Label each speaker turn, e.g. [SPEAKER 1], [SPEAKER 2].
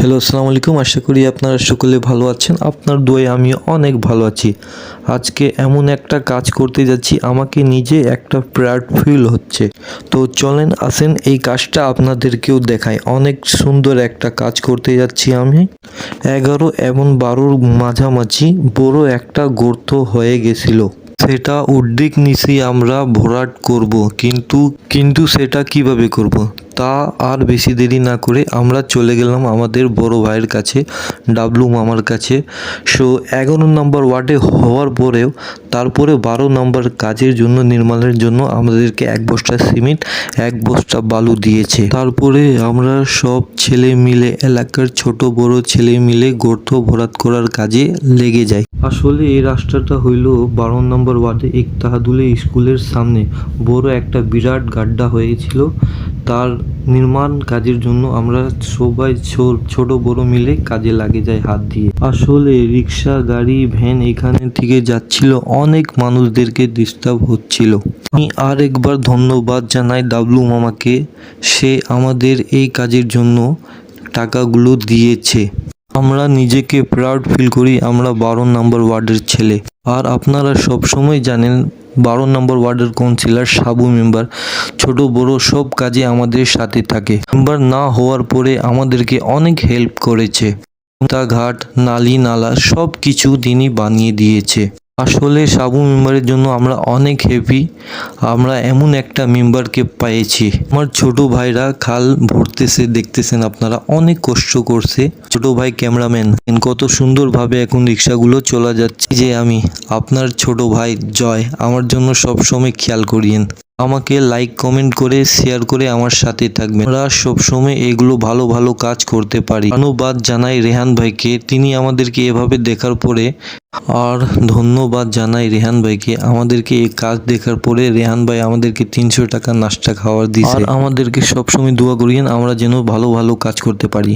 [SPEAKER 1] Hello, আসসালামু আলাইকুম। আশা করি আপনারা সকলে ভালো আছেন। আপনার দোয়ায় আমিও অনেক ভালো আছি। আজকে এমন একটা কাজ করতে যাচ্ছি, আমাকে নিজে একটা প্রাউড ফিল হচ্ছে। তো চলেন আসেন এই কাজটা আপনাদেরকেও দেখাই। অনেক সুন্দর একটা কাজ করতে যাচ্ছি আমি। 11 এবং 12-র মাঝামাঝি বড় একটা গর্ত হয়ে গেছিল। সেটা উর্দিক নিচে আমরা ভরাট করব, কিন্তু সেটা কিভাবে করব তা আর বেশি দেরি না করে আমরা চলে গেলাম আমাদের বড় ভাইয়ের কাছে, ডাবলু মামার কাছে। 11 নম্বর ওয়ার্ডে হওয়ার পরেও তারপরে 12 নম্বর কাজের জন্য, নির্মাণের জন্য আমাদেরকে 1 বস্তা সিমেন্ট, 1 বস্তা বালু দিয়েছে। তারপরে আমরা সব ছেলে মিলে, এলাকার ছোট বড় ছেলে মিলে গর্ত ভরাট করার কাজে লেগে যাই। আসলে এই রাস্তাটা হইল 12 নম্বর ওয়ার্ডে ইকতাহাদুলে স্কুলের সামনে বড় একটা বিরাট গাড্ডা হয়েছিল। তার নির্মাণ কাজের জন্য আমরা সবাই ছোট বড় মিলে কাজে লাগে যাই হাত দিয়ে। আসলে রিক্সা, গাড়ি, ভ্যান এখানে থেকে যাচ্ছিল, অনেক মানুষদেরকে ডিস্টার্ব হচ্ছিল। আমি আর একবার ধন্যবাদ জানাই ডাবলু মামাকে, সে আমাদের এই কাজের জন্য টাকাগুলো দিয়েছে। আমরা নিজেকে প্রাউড ফিল করি, আমরা 12 নম্বর ওয়ার্ডের ছেলে। আর আপনারা সব সময় জানেন 12 নম্বর ওয়ার্ডের কাউন্সিলর সাবু মেম্বার ছোট বড় সব কাজে আমাদের সাথে থাকে। মেম্বার না হওয়ার পরে আমাদেরকে অনেক হেল্প করেছে। রাস্তাঘাট, নালি নালা সব কিছু তিনি বানিয়ে দিয়েছে। আসলে সাবু মেম্বারের জন্য আমরা অনেক হ্যাপি, আমরা এমন একটা মেম্বারকে পেয়েছি। আমার ছোট ভাইরা খাল ভরতেছে, দেখতেছেন আপনারা, অনেক কষ্ট করছে। ছোট ভাই ক্যামেরাম্যান, কত সুন্দরভাবে এখন রিক্সাগুলো চলা যাচ্ছে। যে আমি আপনার ছোট ভাই জয়, আমার জন্য সব সময় খেয়াল করিয়েন। আমাকে লাইক কমেন্ট করে শেয়ার করে আমার সাথে থাকবেন। আমরা সবসময় এগুলো ভালো ভালো কাজ করতে পারি। ধন্যবাদ জানাই রেহান ভাইকে, তিনি আমাদেরকে এভাবে দেখার পরে। আর ধন্যবাদ জানাই রেহান ভাইকে, আমাদেরকে এই কাজ দেখার পরে রেহান ভাই আমাদেরকে 300 টাকা নাস্তা খাওয়ার দিয়েছে। আর আমাদেরকে সবসময় দোয়া করিয়েন আমরা যেন ভালো ভালো কাজ করতে পারি।